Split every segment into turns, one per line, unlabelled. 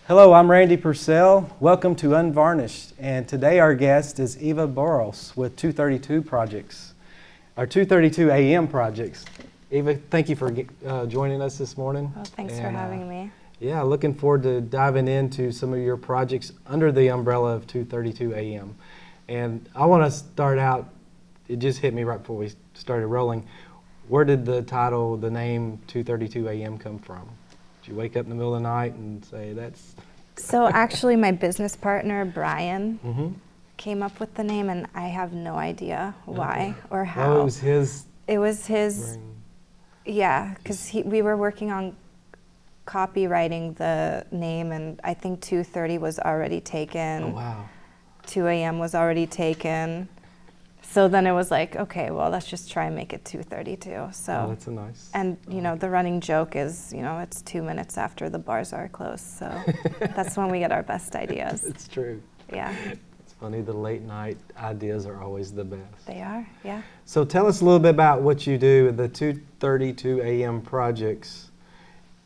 Hello, I'm Randy Purcell. Welcome to Unvarnished. And today our guest is Eva Boros with 232 Projects, our 232 AM projects. Eva, thank you for joining us this morning.
Well, thanks for having me.
Yeah, looking forward to diving into some of your projects under the umbrella of 232 AM. And I want to start out, it just hit me right before we started rolling. Where did the title, the name 232 AM come from? Did you wake up in the middle of the night and say that's...
So actually my business partner, Brian, came up with the name, and I have no idea why or how.
Oh, it was his...
It was his,
brain.
Yeah, because we were working on copywriting the name, and I think 2:30 was already taken.
Oh, wow.
2 a.m. was already taken. So then it was like, okay, well, let's just try and make it 2:32. So
Oh, that's a nice...
And, you know, the running joke is, you know, it's 2 minutes after the bars are closed. So that's when we get our best ideas.
It's true.
Yeah.
It's funny, the late night ideas are always the best.
They are, yeah.
So tell us a little bit about what you do with the 232 AM projects.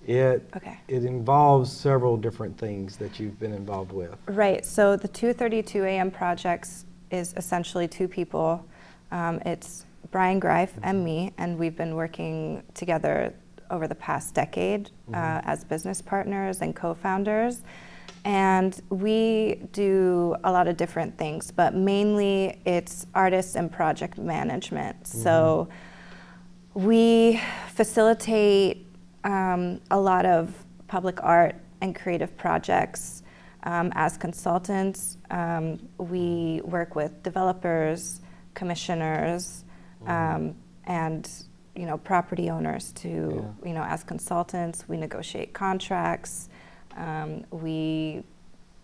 It involves several different things that you've been involved with.
Right, so the 232 AM projects is essentially two people. It's Brian Greif and me, and we've been working together over the past decade as business partners and co-founders. And we do a lot of different things, but mainly it's artists and project management. So we facilitate a lot of public art and creative projects. As consultants, we work with developers, commissioners, and property owners to, as consultants, we negotiate contracts, we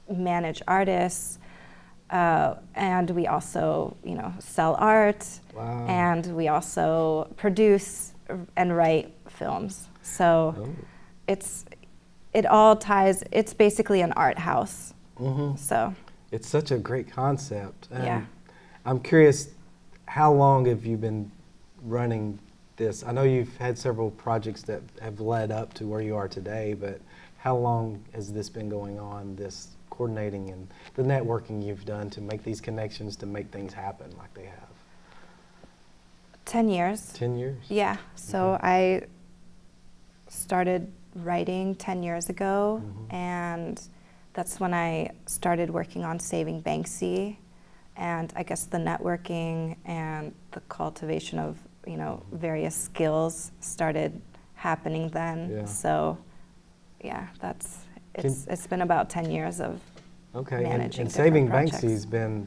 manage artists, and we also, sell art, and we also produce and write films. So it all ties, it's basically an art house. So
it's such a great concept.
Yeah.
I'm curious, how long have you been running this? I know you've had several projects that have led up to where you are today, but how long has this been going on, this coordinating and the networking you've done to make these connections, to make things happen like they have?
10 years.
10 years?
Yeah, so I started writing 10 years ago, and that's when I started working on saving Banksy, and I guess the networking and the cultivation of various skills started happening then.
Yeah.
So yeah, it's been about 10 years of managing
and saving
projects.
Banksy's been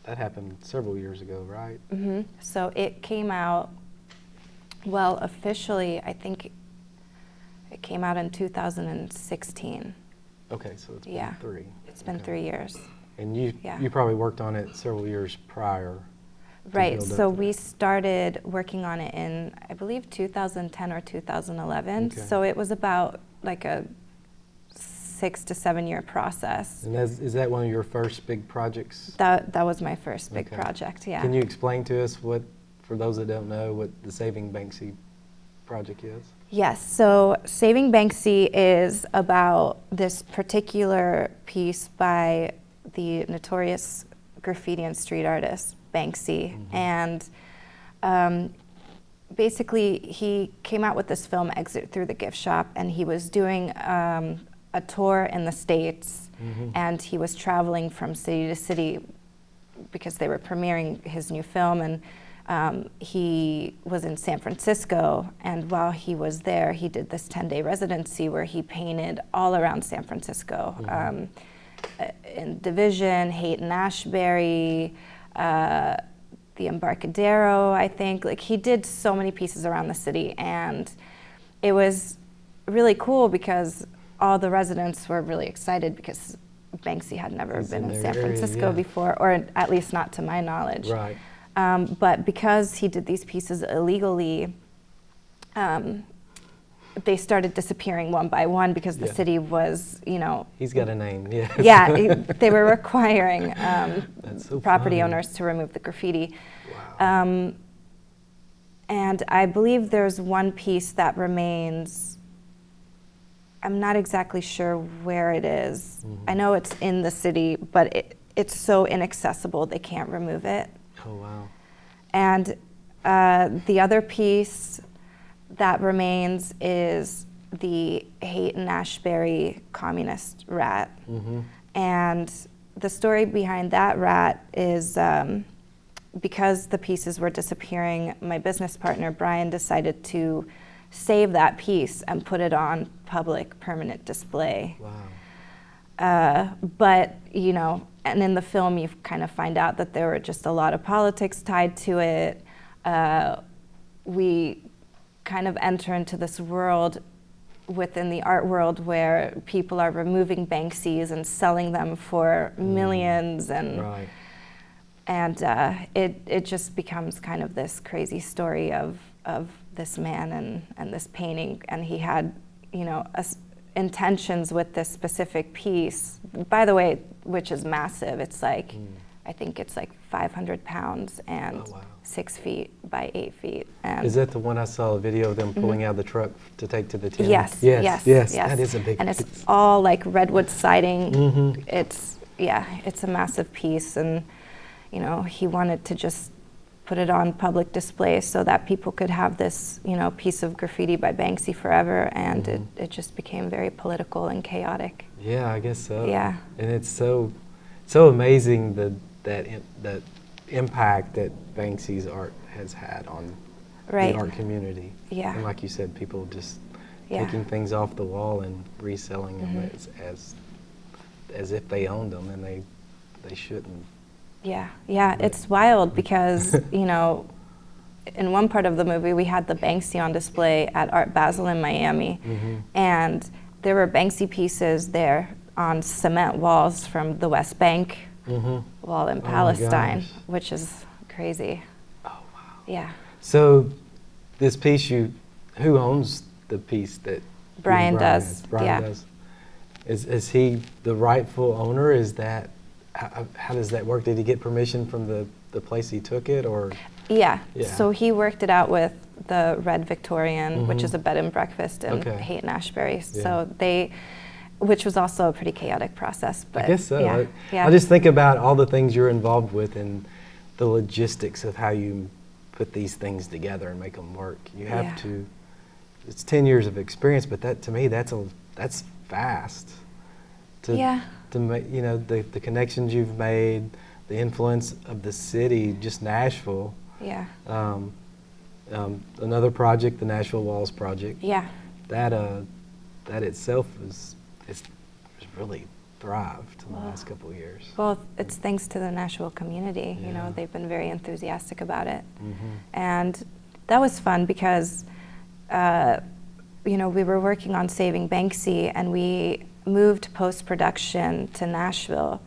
that happened several years ago, right?
So it came out, well, officially, I think it came out in 2016.
Okay, so it's been three.
It's been 3 years.
And you probably worked on it several years prior.
Right, so we started working on it in, I believe, 2010 or 2011.
Okay.
So it was about like a 6 to 7 year process.
And is that one of your first big projects?
That was my first big project, yeah.
Can you explain to us what, for those that don't know, what the Saving Banksy project is?
Yes, so Saving Banksy is about this particular piece by the notorious graffiti and street artist, Banksy. And basically he came out with this film, Exit Through the Gift Shop, and he was doing a tour in the States, and he was traveling from city to city because they were premiering his new film, and he was in San Francisco, and while he was there, he did this 10-day residency where he painted all around San Francisco, in Division, Haight-Ashbury, the Embarcadero, I think. Like, he did so many pieces around the city, and it was really cool because all the residents were really excited because Banksy had never been in San Francisco before, or at least not to my knowledge.
Right.
But because he did these pieces illegally, they started disappearing one by one because the city was,
He's got a name, yeah.
Yeah, they were requiring
so
property
funny.
owners to remove the graffiti.
Wow.
And I believe there's one piece that remains I'm not exactly sure where it is. I know it's in the city, but it's so inaccessible they can't remove it.
Oh, wow.
And the other piece that remains is the Haight-Ashbury communist rat. And the story behind that rat is because the pieces were disappearing, my business partner, Brian, decided to save that piece and put it on public permanent display.
Wow.
But, you know, and in the film you kind of find out that there were just a lot of politics tied to it. We kind of enter into this world within the art world where people are removing Banksys and selling them for millions, and
Right.
and it just becomes kind of this crazy story of this man and this painting, and he had, you know, intentions with this specific piece, by the way, which is massive. It's like, I think it's like 500 pounds and
Oh, wow.
6 feet by 8 feet. And
Is that the one I saw a video of them pulling out of the truck to take to the tin?
Yes,
Yes,
yes,
yes.
yes.
That is a big
And
piece.
it's all like redwood siding. It's a massive piece, and you know, he wanted to just put it on public display so that people could have this, you know, piece of graffiti by Banksy forever, and it just became very political and chaotic.
Yeah, I guess so.
Yeah.
And it's so amazing that impact that Banksy's art has had on
Right.
the art community.
Yeah.
And like you said, people just
Yeah.
taking things off the wall and reselling them as if they owned them, and they shouldn't.
Yeah, it's wild because, you know, in one part of the movie we had the Banksy on display at Art Basel in Miami, and there were Banksy pieces there on cement walls from the West Bank wall in
Oh my
Palestine,
gosh.
which is crazy.
Oh, wow.
Yeah.
So this piece, who owns the piece that
Brian does,
has? Brian
yeah.
does. Is he the rightful owner? Is that how does that work? Did he get permission from the place he took it, or?
Yeah.
Yeah.
So he worked it out with the Red Victorian, which is a bed and breakfast in
Okay.
Haight-Ashbury.
Yeah.
So which was also a pretty chaotic process. But
I guess so.
Yeah.
I just think about all the things you're involved with and the logistics of how you put these things together and make them work. You have
Yeah.
to. It's 10 years of experience, but that to me that's fast. To make, you know, the connections you've made, the influence of the city, just Nashville.
Yeah.
Another project, the Nashville Walls project.
Yeah.
That itself it's really thrived in the last couple of years.
Well, it's thanks to the Nashville community. You
Yeah.
know, they've been very enthusiastic about it. And that was fun because, you know, we were working on saving Banksy, and we moved post-production to Nashville.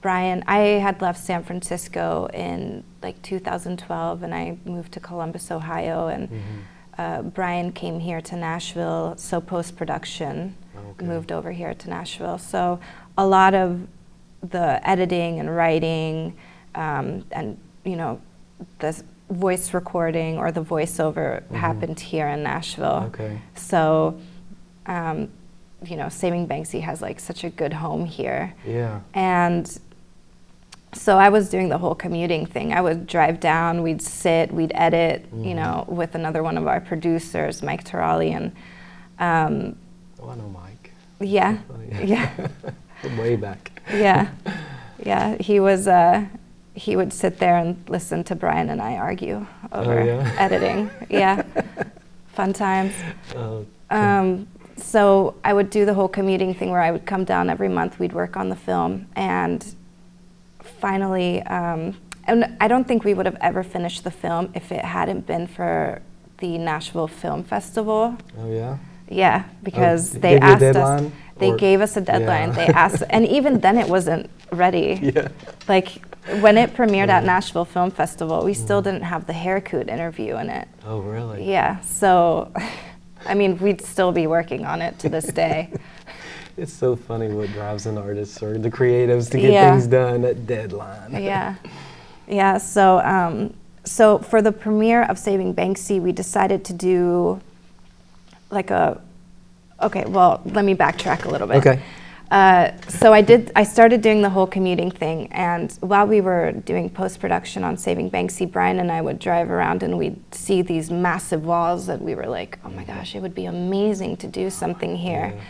I had left San Francisco in like 2012, and I moved to Columbus, Ohio, and Brian came here to Nashville, so post-production moved over here to Nashville. So a lot of the editing and writing, and, you know, the voice recording or the voiceover happened here in Nashville.
Okay.
So, you know, Saving Banksy has like such a good home here.
Yeah.
And so I was doing the whole commuting thing. I would drive down, we'd sit, we'd edit, you know, with another one of our producers, Mike Terali, and
Oh, I know Mike.
yeah,
Funny.
yeah,
Way back.
yeah, yeah. He would sit there and listen to Brian and I argue over
yeah?
editing. Yeah, fun times.
Okay.
So I would do the whole commuting thing where I would come down every month, we'd work on the film, and finally, and I don't think we would have ever finished the film if it hadn't been for the Nashville Film Festival.
Oh yeah.
Yeah, because
They
they
gave you a
asked us,
deadline,
they
or-
gave us a deadline,
Yeah.
they asked, and even then it wasn't ready.
Yeah.
Like, when it premiered at Nashville Film Festival, we still didn't have the Haircut interview in it.
Oh really?
Yeah, so, I mean, we'd still be working on it to this day.
It's so funny what drives an artist or the creatives to get
Yeah.
things done at deadline.
Yeah, yeah. So for the premiere of Saving Banksy, we decided to do like a Okay, well, let me backtrack a little bit.
Okay.
So I started doing the whole commuting thing, and while we were doing post-production on Saving Banksy, Brian and I would drive around and we'd see these massive walls that we were like, oh my gosh, it would be amazing to do something here.
Yeah.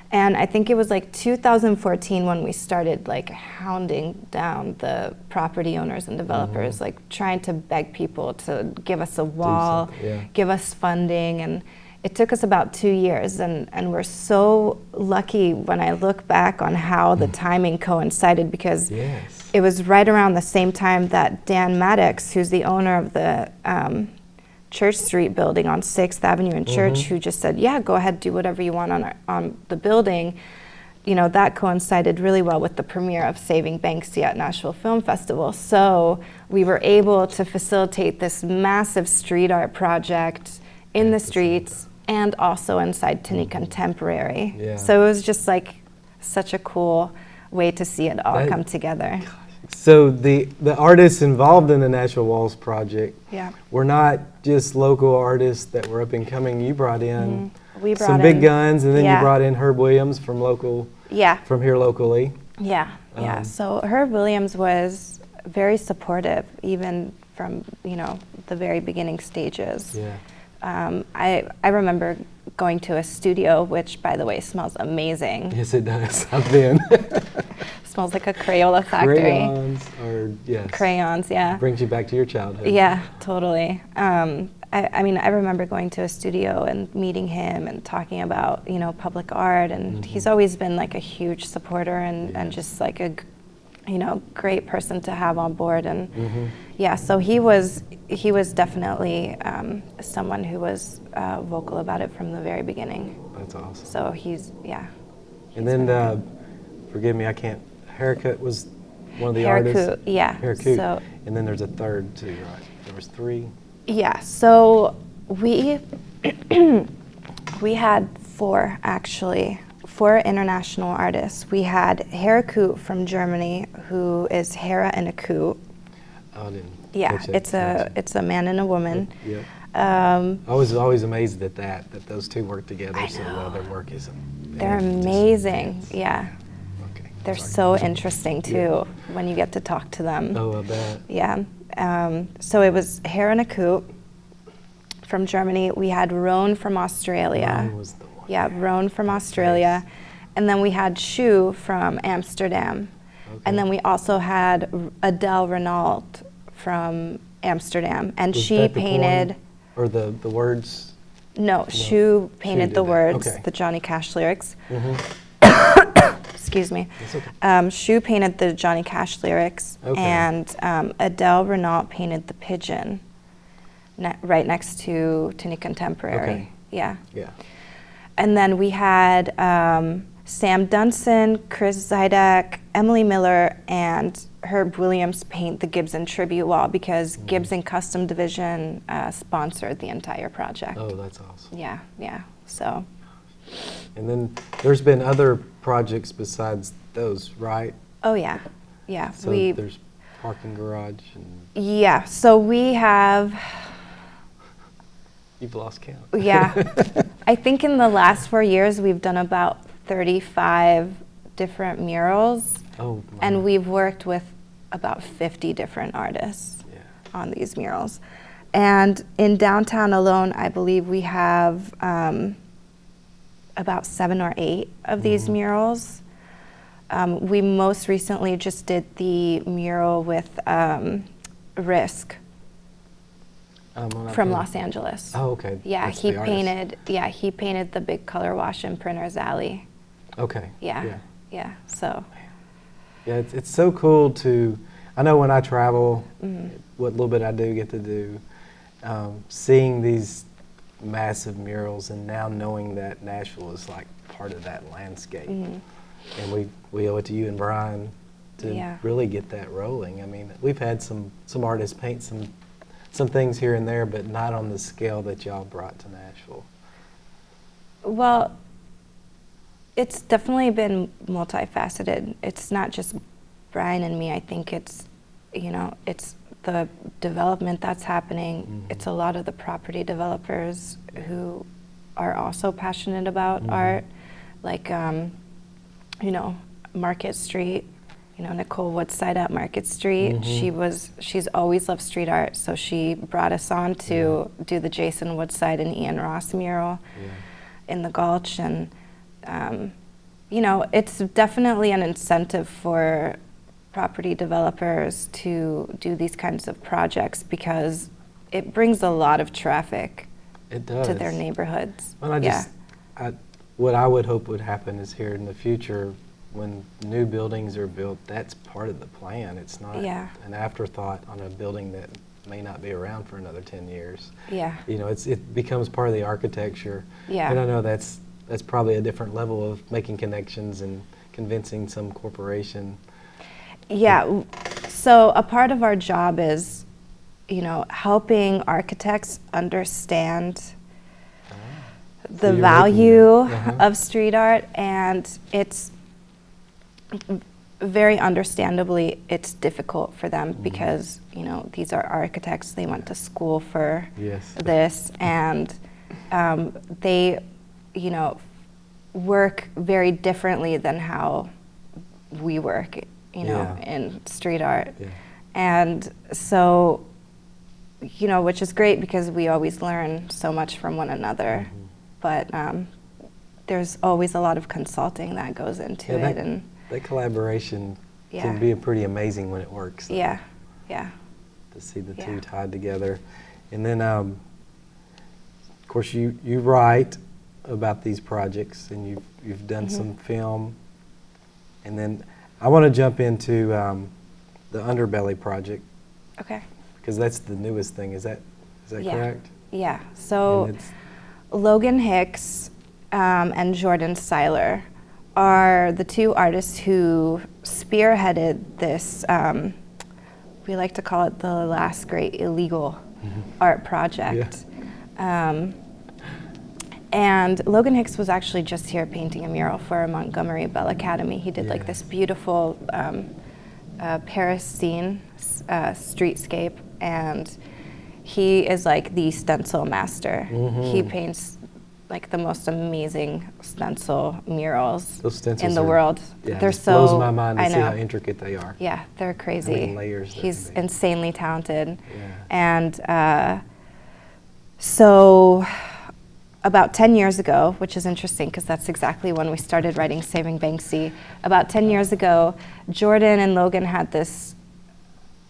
And I think it was like 2014 when we started like hounding down the property owners and developers, like trying to beg people to give us a wall, give us funding, and it took us about 2 years, and we're so lucky when I look back on how the timing coincided, because it was right around the same time that Dan Maddox, who's the owner of the Church Street building on 6th Avenue and Church, who just said, yeah, go ahead, do whatever you want on the building. You know, that coincided really well with the premiere of Saving Banksy at Nashville Film Festival. So we were able to facilitate this massive street art project in the streets and also inside Tiny Contemporary. So it was just like such a cool way to see it all come together.
So the artists involved in the Nashville Walls project were not just local artists that were up and coming. You brought in some big guns, and then you brought in Herb Williams from from here locally.
So Herb Williams was very supportive, even from the very beginning stages. I remember going to a studio, which, by the way, smells amazing.
Yes, it does. I've been.
Smells like a Crayola factory.
Crayons, brings you back to your childhood.
Yeah, totally. I mean, I remember going to a studio and meeting him and talking about, public art, and he's always been like a huge supporter and just like a, great person to have on board. And so he was definitely someone who was vocal about it from the very beginning.
That's awesome.
So he's
and then, forgive me, Haircut was one of the artists.
Haircut. So,
and then there's a third too, right? There was 3.
Yeah, so we had 4 actually. 4 international artists. We had Haircut from Germany, who is Hera and a Coup.
Oh, I didn't.
Yeah, it's a man and a woman.
I was always amazed at that those two work together so well. Their work is
they're amazing. They're so interesting too when you get to talk to them.
Oh, I bet.
So it was Hera and a Coup from Germany. We had Roan from Australia.
Roan was the one.
Yeah, Roan from Australia. And then we had Shu from Amsterdam. And then we also had Adele Renault from Amsterdam. And she painted...
Or the words?
No, Shu painted the words, the Johnny Cash lyrics. Excuse me. Shu painted the Johnny Cash lyrics, and Adele Renault painted the pigeon right next to Tiny Contemporary. And then we had Sam Dunson, Chris Zydek, Emily Miller, and Herb Williams paint the Gibson tribute wall, because Gibson Custom Division sponsored the entire project.
Oh, that's awesome.
So.
And then there's been other projects besides those, right?
Oh, yeah.
So there's parking garage and...
so we have...
You've lost count.
I think in the last 4 years we've done about 35 different murals.
Oh, my.
And we've worked with about 50 different artists on these murals. And in downtown alone, I believe we have about 7 or 8 of these murals. We most recently just did the mural with Risk from Los Angeles.
Oh, okay.
That's he painted. He painted the big color wash in Printer's Alley.
Okay.
So.
Yeah, it's so cool to. I know when I travel, what little bit I do get to do, seeing these massive murals, and now knowing that Nashville is like part of that landscape, and we owe it to you and Brian to really get that rolling. I mean, we've had some artists paint some things here and there, but not on the scale that y'all brought to Nashville.
Well, it's definitely been multifaceted. It's not just Brian and me. I think it's the development that's happening. It's a lot of the property developers who are also passionate about art, like, you know, Market Street. You know, Nicole Woodside at Market Street. She's always loved street art, so she brought us on to do the Jason Woodside and Ian Ross mural in the Gulch, and you know, it's definitely an incentive for property developers to do these kinds of projects because it brings a lot of traffic to their neighborhoods.
Well, what I would hope would happen is here in the future, when new buildings are built, that's part of the plan. It's not an afterthought on a building that may not be around for another 10 years.
Yeah.
You know, it becomes part of the architecture.
Yeah.
And I know that's probably a different level of making connections and convincing some corporation.
Yeah. So a part of our job is, you know, helping architects understand the value of street art, and it's very understandably it's difficult for them because, you know, these are architects, they went to school for this, and they, you know, work very differently than how we work, you know, in street art. And so, you know, which is great because we always learn so much from one another, but there's always a lot of consulting that goes into it. And
that collaboration can be pretty amazing when it works.
Yeah.
To see the two tied together. And then, of course, you write about these projects, and you've done some film. And then I want to jump into the Underbelly project.
Okay.
Because that's the newest thing. Is that correct?
Yeah. So Logan Hicks and Jordan Seiler are the two artists who spearheaded this, we like to call it the last great illegal art project. And Logan Hicks was actually just here painting a mural for Montgomery Bell Academy. He did like this beautiful Paris scene, streetscape, and he is like the stencil master. He paints like the most amazing stencil murals in the world. They're so,
blows my mind to see how intricate they are.
Yeah, they're crazy.
How many layers
He's insanely talented. And so about 10 years ago, which is interesting because that's exactly when we started writing Saving Banksy, about 10 years ago, Jordan and Logan had this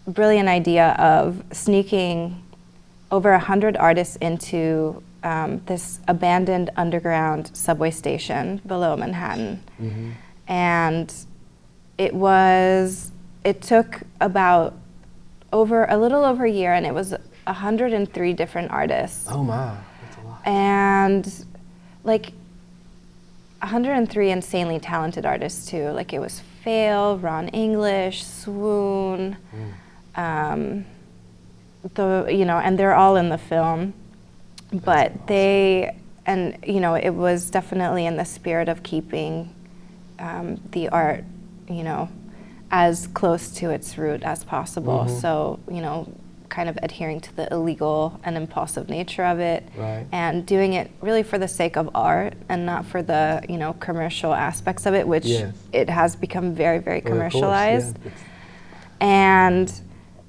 brilliant idea of sneaking over 100 artists into this abandoned underground subway station below Manhattan. And it took about a little over a year, and it was 103 different artists.
Oh my, that's a lot.
And like 103 insanely talented artists too. Like it was Fail, Ron English, Swoon, and they're all in the film. But it was definitely in the spirit of keeping the art, you know, as close to its root as possible. So, you know, kind of adhering to the illegal and impulsive nature of it, and doing it really for the sake of art and not for the, you know, commercial aspects of it, which it has become very, very commercialized. And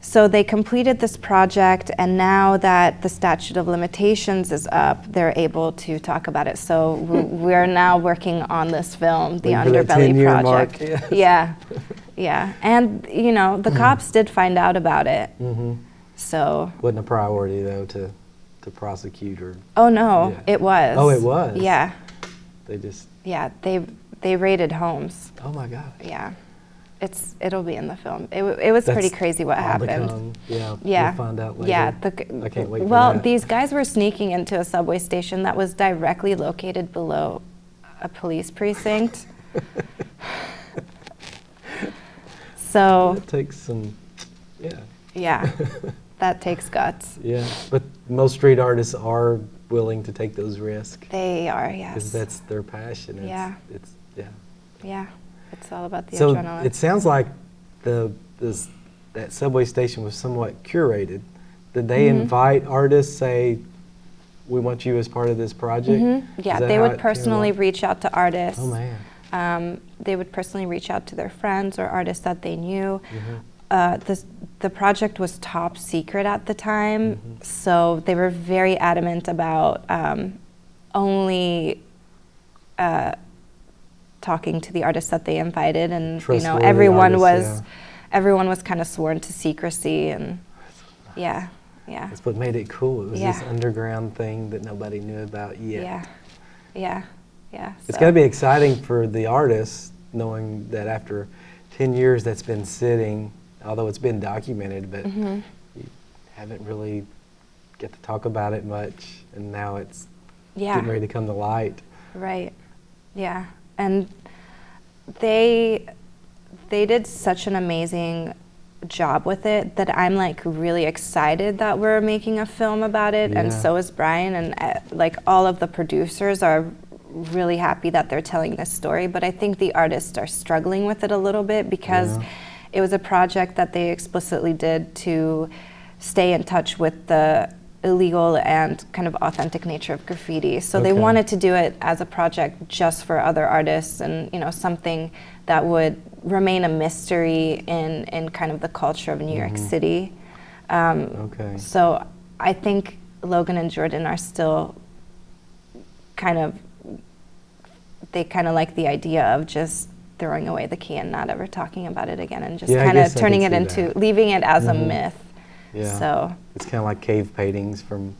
so they completed this project, and now that the statute of limitations is up, they're able to talk about it. So we're now working on this film, the Underbelly project. Yeah. And, you know, the cops did find out about it. So
wasn't a priority though to prosecute or.
Oh no, it was.
Oh, it was.
Yeah.
They just.
Yeah, they raided homes.
Oh my gosh.
Yeah. It'll be in the film. It was pretty crazy what happened.
Yeah. We'll find out later.
Yeah.
I can't wait for
Well,
that.
these guys were sneaking into a subway station that was directly located below a police precinct. So.
That takes some. Yeah.
Yeah. That takes guts.
Yeah, but most street artists are willing to take those risks.
They are, yes.
Because that's their passion.
Yeah.
Yeah.
It's all about the
so
adrenaline.
It sounds like that subway station was somewhat curated. Did they invite artists, say, we want you as part of this project?
Yeah,
Is that
they
how
would
it came
personally
along?
reach out to artists.
Oh, man.
They would personally reach out to their friends or artists that they knew.
Mm-hmm.
The project was top secret at the time,
Mm-hmm.
so they were very adamant about only talking to the artists that they invited, and
Trustworthy
everyone
artists,
was kind of sworn to secrecy, and yeah.
That's what made it cool. It was
Yeah.
this underground thing that nobody knew about yet.
Yeah.
It's
So-
got to be exciting for the artists knowing that after 10 years that's been sitting, although it's been documented, but
Mhm.
you haven't really get to talk about it much, and now it's
Yeah.
getting ready to come to light.
Right. Yeah. And they did such an amazing job with it that I'm like really excited that we're making a film about it, and
Yeah.
so is Brian, and like all of the producers are really happy that they're telling this story, but I think the artists are struggling with it a little bit because
Yeah.
it was a project that they explicitly did to stay in touch with the illegal and kind of authentic nature of graffiti. So they
Okay.
wanted to do it as a project just for other artists, and something that would remain a mystery in kind of the culture of New York City.
Okay.
So I think Logan and Jordan are still they kind of like the idea of just throwing away the key and not ever talking about it again, and just
Yeah, I
kind of
guess I
turning
can
it
see
into,
that.
leaving it as a
Mhm.
myth.
Yeah.
So,
It's kind of like cave paintings from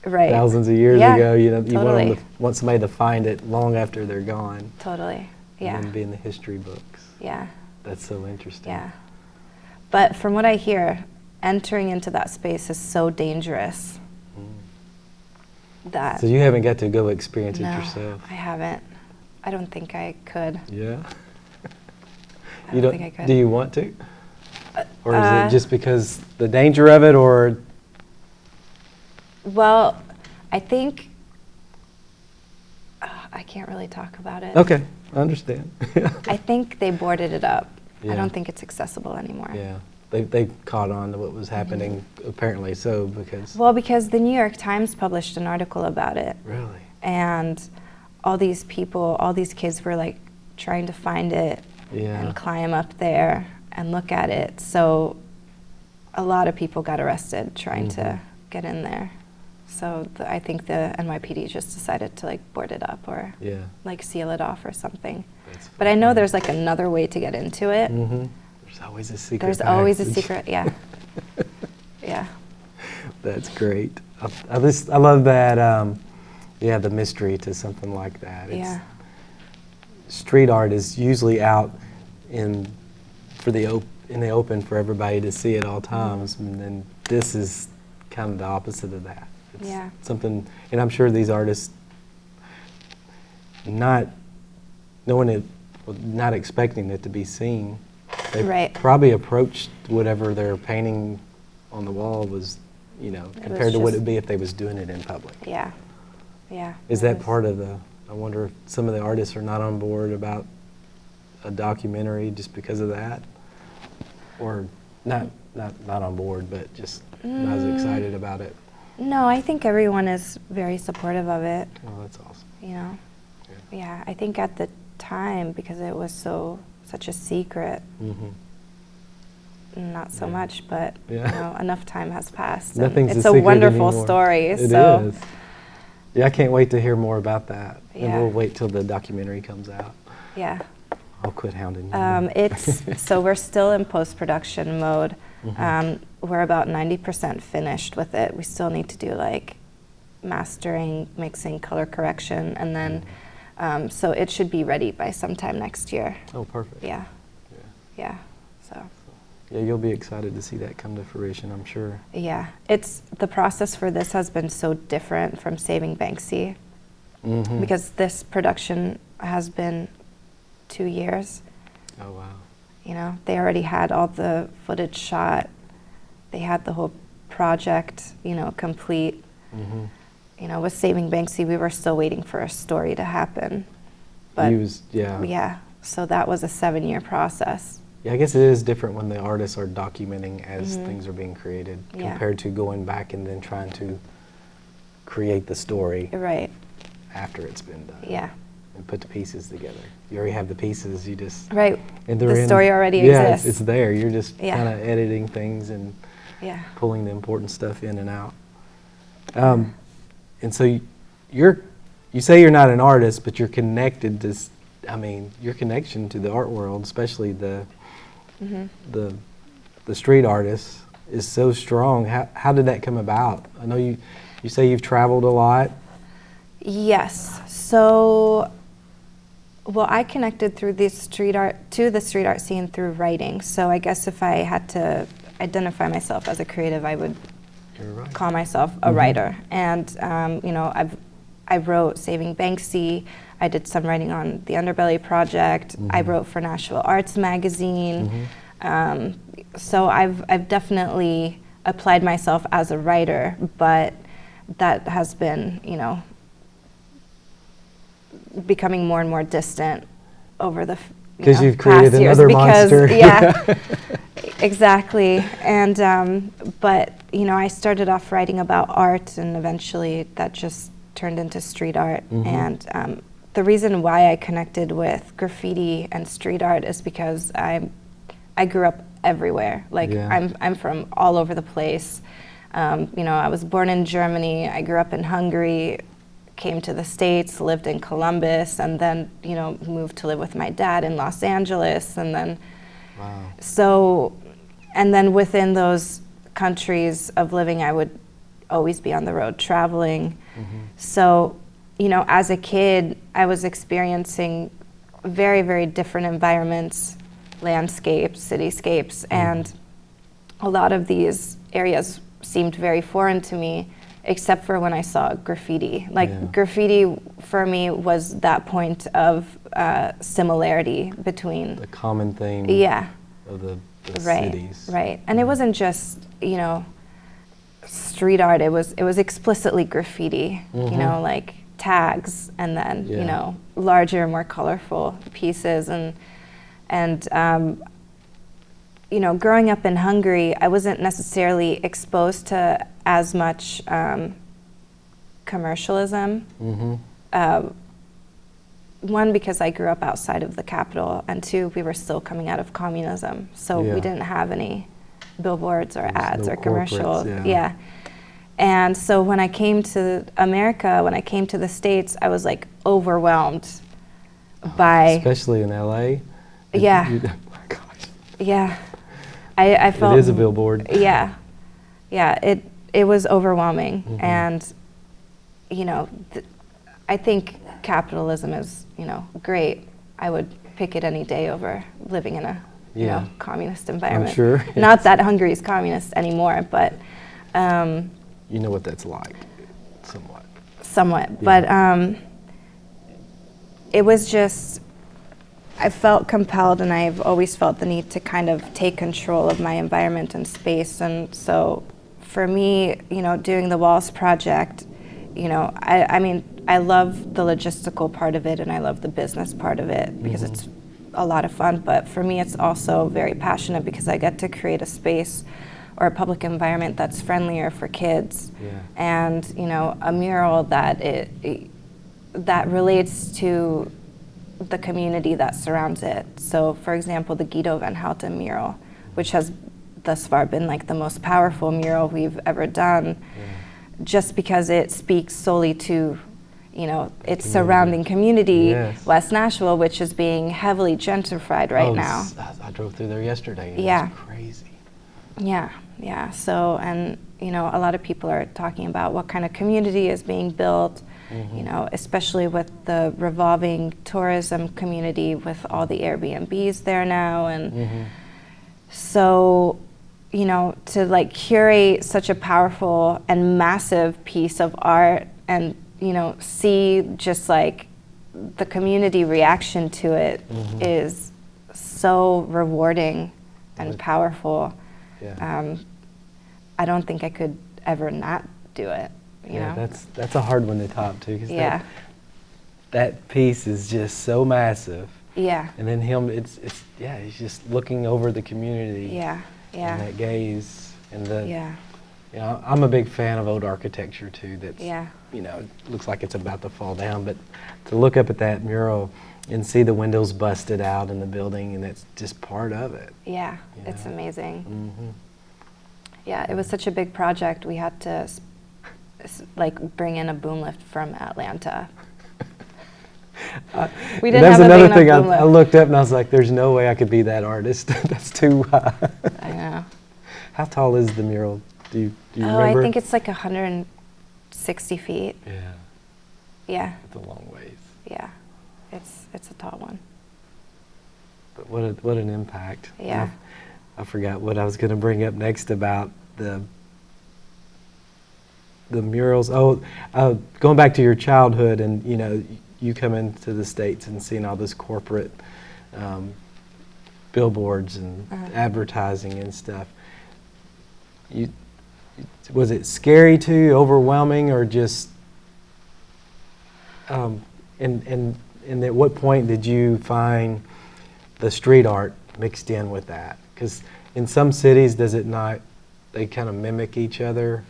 right.
thousands of years
Yeah,
ago. You
totally.
want somebody to find it long after they're gone.
Totally. Yeah.
And then be in the history books.
Yeah.
That's so interesting.
Yeah. But from what I hear, entering into that space is so dangerous that
So you haven't got to go experience
no,
it yourself.
I haven't. I don't think I could.
Yeah.
I don't think I could.
Do you want to? Or is
uh,
it just because the danger of it, or?
Well, I think I can't really talk about it.
Okay, I understand.
I think they boarded it up.
Yeah.
I don't think it's accessible anymore.
Yeah, they caught on to what was happening, apparently so, because.
Well, because the New York Times published an article about it,
Really?
and all these people, all these kids were like trying to find it
Yeah.
and climb up there and look at it. So a lot of people got arrested trying to get in there. So I think the NYPD just decided to like board it up or
Yeah.
like seal it off or something.
That's
But I know there's like another way to get into it.
There's always a secret.
There's always a
passage.
secret, yeah. Yeah.
That's great. I love that. The mystery to something like that.
Yeah.
Street art is usually out in the open for everybody to see at all times, and then this is kind of the opposite of that. It's
Yeah.
something, and I'm sure these artists, not knowing it, not expecting it to be seen, they
Right.
probably approached whatever they're painting on the wall was, compared to what
just-
it'd be if they was doing it in public.
Yeah. Yeah.
Is
it
that
was-
part of I wonder if some of the artists are not on board about a documentary just because of that? Or not on board, but just not as excited about it?
No, I think everyone is very supportive of it,
Oh, that's awesome.
Yeah,
Yeah.
I think at the time, because it was such a secret, not so
Yeah.
much, but
Yeah.
enough time has passed. and
Nothing's
it's
a
a
secret
wonderful
anymore.
story.
It
so
is. Yeah, I can't wait to hear more about that. And
Yeah.
we'll wait till the documentary comes out.
yeah.
I'll quit hounding you.
It's so we're still in post-production mode.
Mhm.
We're about 90% finished with it. We still need to do like mastering, mixing, color correction, and then so it should be ready by sometime next year.
Oh, perfect.
Yeah,
Yeah.
yeah. So
Yeah, you'll be excited to see that come to fruition, I'm sure.
yeah, the process for this has been so different from Saving Banksy
Mhm.
because this production has been 2 years.
Oh, wow.
They already had all the footage shot. They had the whole project, complete.
Mhm.
With Saving Banksy, we were still waiting for a story to happen. But yeah, so that was a 7-year process.
Yeah, I guess it is different when the artists are documenting as things are being created
Yeah.
compared to going back and then trying to create the story
Right.
after it's been done.
Yeah.
And put the pieces together. You already have the pieces, you just...
Right.
And
The story already
yeah,
exists.
it's there. You're just
Yeah.
kind of editing things and
Yeah.
pulling the important stuff in and out. And so you say you're not an artist, but you're connected to, your connection to the art world, especially the street artists, is so strong. How did that come about? I know you say you've traveled a lot.
Yes. So, well, I connected through the street art scene through writing. So I guess if I had to identify myself as a creative, I would call myself a writer. And I wrote Saving Banksy. I did some writing on the Underbelly project. I wrote for Nashville Arts Magazine. So I've definitely applied myself as a writer, but that has been, becoming more and more distant over the
because you've created
past years.
another monster.
Yeah, exactly. And but I started off writing about art, and eventually that just turned into street art. And the reason why I connected with graffiti and street art is because I grew up everywhere. Like I'm from all over the place. I was born in Germany. I grew up in Hungary. Came to the States, lived in Columbus, and then moved to live with my dad in Los Angeles, and then and then within those countries of living, I would always be on the road traveling. So as a kid, I was experiencing very, very different environments, landscapes, cityscapes, and a lot of these areas seemed very foreign to me, except for when I saw graffiti. Graffiti for me was that point of similarity between
the common theme of the cities.
Right. And it wasn't just, street art, it was explicitly graffiti, like tags, and then, larger, more colorful pieces. And growing up in Hungary, I wasn't necessarily exposed to as much commercialism. One, because I grew up outside of the capital, and two, we were still coming out of communism, so we didn't have any billboards or ads or commercials. And so when I came to America, when I came to the States, I was like overwhelmed by...
Especially in LA?
Yeah.
Oh my gosh.
Yeah. I felt...
It is a billboard.
Yeah. It was overwhelming. And, I think capitalism is, great. I would pick it any day over living in a, communist environment.
I'm sure.
Not that Hungary is communist anymore, but...
you know what that's like, somewhat.
Somewhat. Yeah. But it was just... I felt compelled, and I've always felt the need to kind of take control of my environment and space. And so for me, doing the Walls project, I love the logistical part of it, and I love the business part of it because it's a lot of fun. But for me, it's also very passionate because I get to create a space or a public environment that's friendlier for kids. And, a mural that that relates to the community that surrounds it. So, for example, the Guido van Houten mural, which has thus far been like the most powerful mural we've ever done, just because it speaks solely to, its surrounding community, West Nashville, which is being heavily gentrified right now.
I drove through there yesterday, and it was crazy.
Yeah. So, and, a lot of people are talking about what kind of community is being built, especially with the revolving tourism community with all the Airbnbs there now. And so, to like curate such a powerful and massive piece of art and, see just like the community reaction to it is so rewarding and powerful. I don't think I could ever not do it.
That's a hard one to top too. Cause that piece is just so massive. And then he's just looking over the community. And that gaze and You know, I'm a big fan of old architecture too. That's,
Yeah.
you know, it looks like it's about to fall down, but to look up at that mural and see the windows busted out in the building, and it's just part of it.
Yeah,
You
it's
know?
amazing.
Mm-hmm.
Yeah, it was such a big project. We had to like bring in a boom lift from Atlanta. We didn't
That's
have a
another
big
thing.
enough boom
I
lift.
looked up and I was like, "There's no way I could be that artist. That's too high."
I know.
How tall is the mural? Do you
Oh,
remember?
I think it's like 160 feet.
Yeah,
Yeah,
it's a long ways.
yeah. It's a tall one.
But what an impact.
Yeah.
I forgot what I was going to bring up next about the murals. Oh, going back to your childhood, and you know, you come into the States and seeing all this corporate billboards and advertising and stuff. Was it scary to you, overwhelming, or just? And at what point did you find the street art mixed in with that? Because in some cities, does it not? They kind of mimic each other.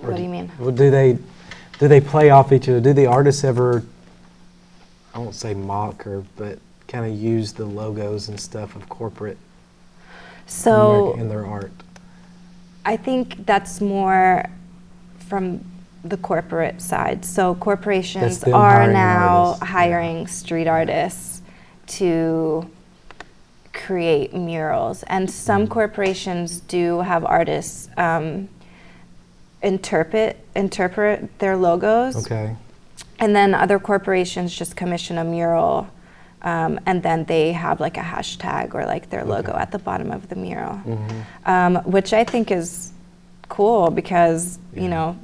What do you mean?
Well, do they play off each other? Do the artists ever, I won't say mock but kind of use the logos and stuff of corporate
So
in their art?
I think that's more from the corporate side. So corporations
That's them
are
hiring
now
artists.
hiring street artists to create murals, and some corporations do have artists interpret their logos.
Okay.
And then other corporations just commission a mural, and then they have like a hashtag or like their logo at the bottom of the mural, which I think is cool because you know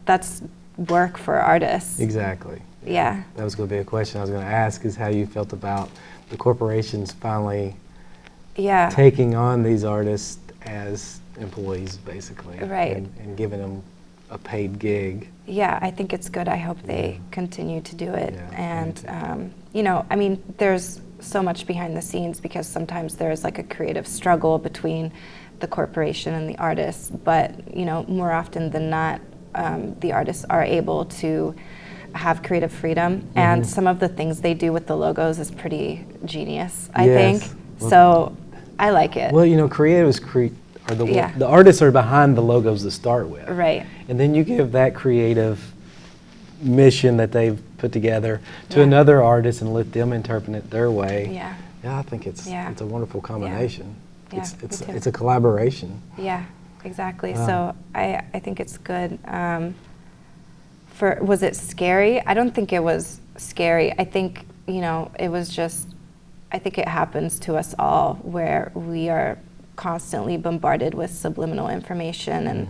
that's work for artists.
Exactly.
Yeah.
That was going to be a question I was going to ask, is how you felt about the corporations finally taking on these artists as employees, basically.
Right.
And giving them a paid gig.
Yeah, I think it's good. I hope they continue to do it.
Yeah,
And, you know, I mean, there's so much behind the scenes because sometimes there's like a creative struggle between the corporation and the artist. But, you know, more often than not, the artists are able to have creative freedom. And some of the things they do with the logos is pretty genius, I think.
Well,
so I like it.
Well, you know, creatives are the artists are behind the logos to start with.
Right.
And then you give that creative mission that they've put together to another artist and let them interpret it their way.
Yeah.
Yeah, I think it's a wonderful combination.
Yeah,
It's a collaboration.
Yeah, exactly.
Wow.
So I think it's good. Was it scary? I don't think it was scary. I think, you know, it was just, I think it happens to us all where we are constantly bombarded with subliminal information, and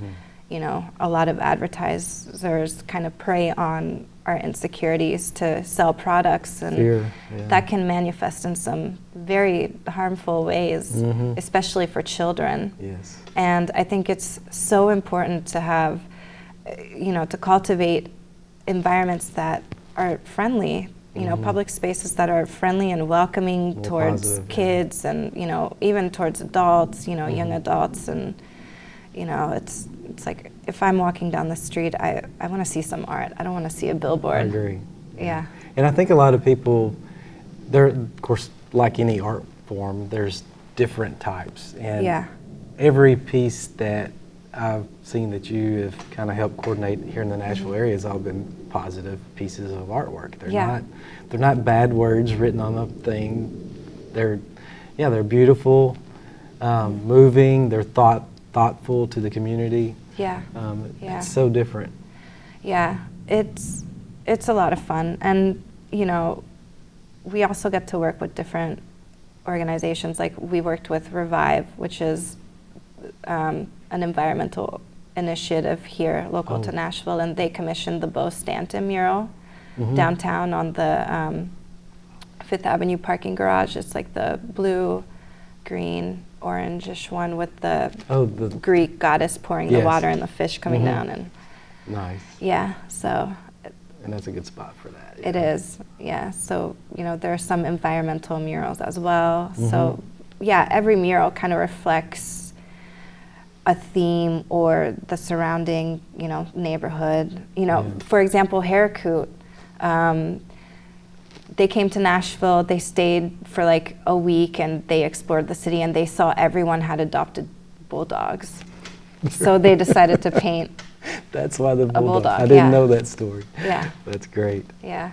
you know, a lot of advertisers kind of prey on our insecurities to sell products, and
Fear,
that can manifest in some very harmful ways, especially for children.
Yes.
And I think it's so important to have, you know, to cultivate environments that are friendly, you know, public spaces that are friendly and welcoming
More
towards
positive,
kids and, you know, even towards adults, you know, young adults. And, you know, it's like if I'm walking down the street, I want to see some art. I don't want to see a billboard.
I agree.
Yeah.
And I think a lot of people, of course, like any art form, there's different types. And every piece that I've seen that you have kind of helped coordinate here in the Nashville area has all been positive pieces of artwork. They're not bad words written on a thing. They're beautiful, moving. They're thoughtful to the community.
Yeah.
It's so different.
Yeah, it's a lot of fun, and you know, we also get to work with different organizations. Like we worked with Revive, which is an environmental initiative here local to Nashville, and they commissioned the Bo Stanton mural downtown on the Fifth Avenue parking garage. It's like the blue, green, orangish one with the Greek goddess pouring the water and the fish coming down. And
nice.
Yeah, so.
And that's a good spot for that.
It is, yeah. So, you know, there are some environmental murals as well. So, yeah, every mural kind of reflects a theme or the surrounding, neighborhood. For example, Haracoot, they came to Nashville, they stayed for like a week and they explored the city and they saw everyone had adopted bulldogs. So they decided to paint
That's why the bulldog.
bulldog,
I didn't
yeah.
know that story.
Yeah.
That's great.
Yeah.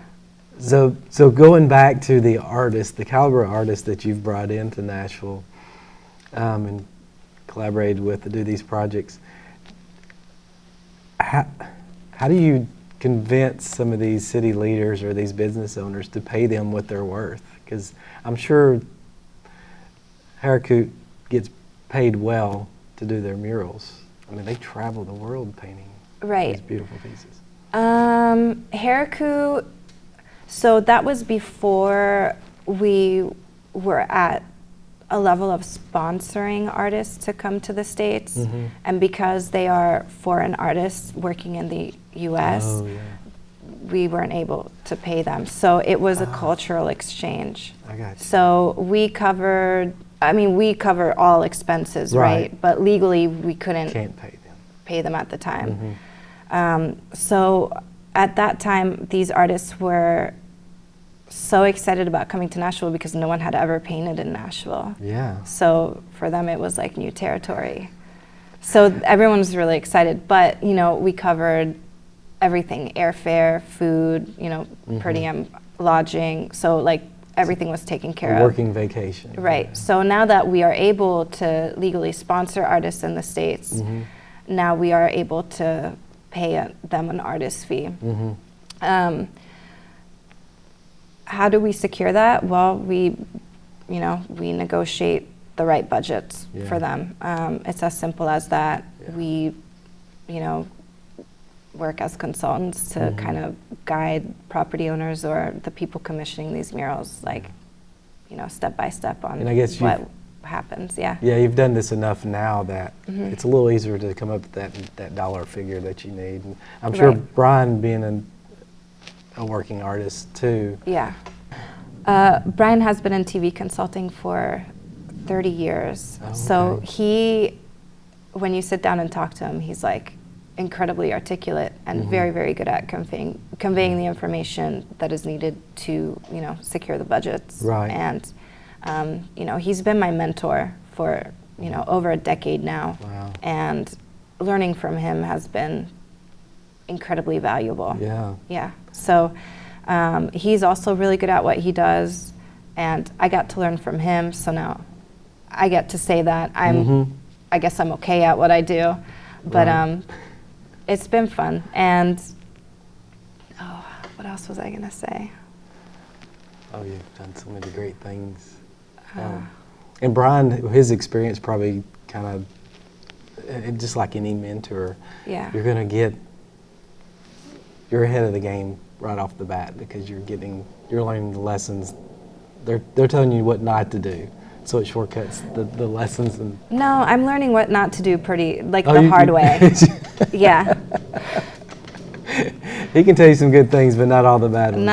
So going back to the artists, the caliber of artists that you've brought into Nashville and collaborated with to do these projects, how do you convince some of these city leaders or these business owners to pay them what they're worth? Because I'm sure Haracoot gets paid well to do their murals. I mean, they travel the world painting these beautiful pieces.
Haracoot, so that was before we were at a level of sponsoring artists to come to the States.
Mm-hmm.
And because they are foreign artists working in the US, we weren't able to pay them. So it was a cultural exchange.
I got you.
So we cover all expenses, right? But legally we couldn't
Can't
pay them at the time.
Mm-hmm.
So at that time, these artists were so excited about coming to Nashville because no one had ever painted in Nashville.
Yeah.
So for them, it was like new territory. So everyone was really excited, but we covered everything: airfare, food, per diem, lodging. So like everything was taken care of.
Working vacation.
Right.
Yeah.
So now that we are able to legally sponsor artists in the States,
Mm-hmm.
now we are able to pay them an artist fee.
Mm-hmm.
How do we secure that? Well, we negotiate the right budgets for them. It's as simple as that.
Yeah.
We, work as consultants to kind of guide property owners or the people commissioning these murals, step by step on
And I guess
what happens. Yeah.
Yeah, you've done this enough now that
Mm-hmm.
it's a little easier to come up with that dollar figure that you need. And I'm sure
Right.
Brian, being a working artist too.
Yeah. Brian has been in TV consulting for 30 years.
Oh,
So
okay.
when you sit down and talk to him, he's like incredibly articulate and
Mm-hmm.
very, very good at conveying the information that is needed to, secure the budgets.
Right.
And, he's been my mentor for, over a decade now.
Wow.
And learning from him has been incredibly valuable.
Yeah.
Yeah. So he's also really good at what he does, and I got to learn from him. So now I get to say that I guess I'm okay at what I do, but
Right.
It's been fun. And what else was I gonna say?
Oh, you've done so many great things. And Brian, his experience probably kind of, just like any mentor,
Yeah.
you're ahead of the game right off the bat because you're learning the lessons. They're telling you what not to do, so it shortcuts the lessons. And
No, I'm learning what not to do the hard way. Yeah.
He can tell you some good things, but not all the bad ones.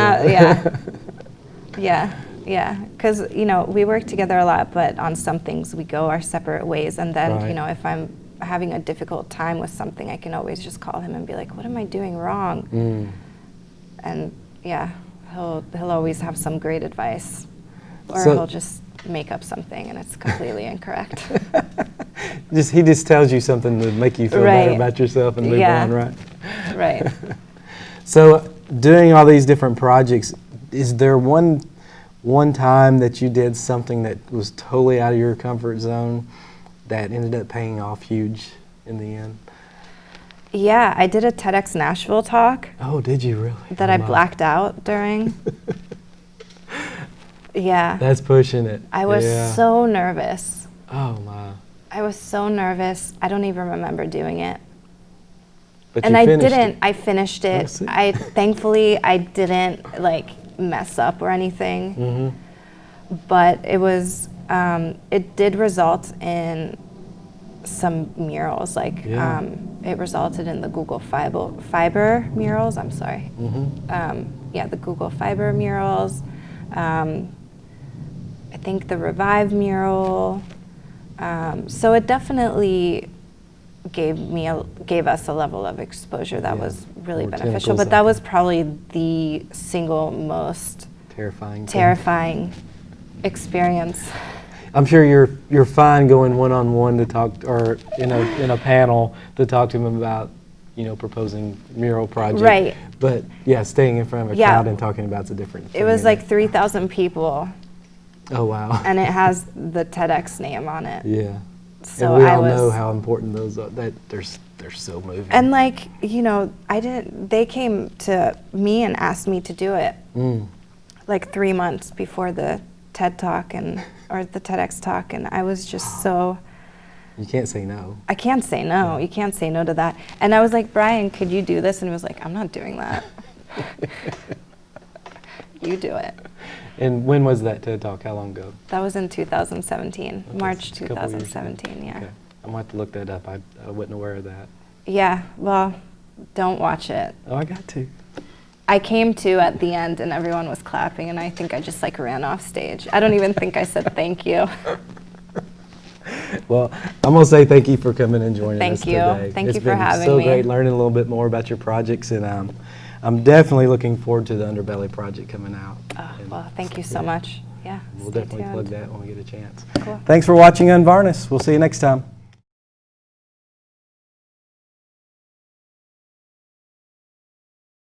Yeah. Because we work together a lot, but on some things we go our separate ways. And then
Right.
if I'm having a difficult time with something, I can always just call him and be like, "What am I doing wrong?" And yeah, he'll always have some great advice, or
So-
he'll just make up something and it's completely incorrect.
He just tells you something to make you feel better
Right.
about yourself and move
Yeah.
on, right?
Right.
So, doing all these different projects, is there one time that you did something that was totally out of your comfort zone that ended up paying off huge in the end?
Yeah, I did a TEDx Nashville talk
Oh, did you really?
that
Oh,
I
my.
blacked out during. Yeah.
That's pushing it.
I was
Yeah.
so nervous.
Oh my!
I was so nervous. I don't even remember doing it.
But
And
you
I
finished
didn't.
it.
I finished it.
see.
Thankfully I didn't mess up or anything.
Mm-hmm.
But it was it did result in some murals.
Yeah.
It resulted in the Google Fiber murals. I'm sorry.
Mm-hmm.
The Google Fiber murals. I think the Revive mural. So it definitely gave us a level of exposure that
Yeah,
was really
more
beneficial.
tentacles
But that
out
was
there.
probably the single most
Terrifying. thing.
terrifying experience.
I'm sure you're fine going one-on-one to talk, or in a panel to talk to them about, proposing mural project.
Right.
But yeah, staying in front of a
Yeah.
crowd and talking about it's a different thing.
It was
isn't
like 3,000 people,
Oh wow.
and it has the TEDx name on it.
Yeah.
So
and we
I
all
was,
know how important those are. That they're so moving.
and like, they came to me and asked me to do it like 3 months before the TED Talk or the TEDx talk, and I was just so,
You can't say no.
I can't say no.
Yeah.
You can't say no to that. And I was like, Brian, could you do this? And he was like, I'm not doing that. You do it.
And when was that TED Talk? How long ago?
That was in 2017,
Okay,
March
it's a couple years ago.
2017, yeah.
Okay. I'm gonna have to look that up. I wasn't aware of that.
Yeah, well, don't watch it.
Oh, I got to.
I came to at the end and everyone was clapping, and I think I just like ran off stage. I don't even think I said thank you.
Well, I'm gonna say thank you for coming and joining us
Thank you.
today.
Thank
It's
you for
been
having
so
me.
great learning a little bit more about your projects, and I'm definitely looking forward to the Underbelly project coming out.
Oh,
And
well, thank you so
yeah,
much. Yeah,
We'll
stay
definitely
tuned.
plug that when we get a chance.
Cool.
Thanks for watching Unvarnished. We'll see you next time.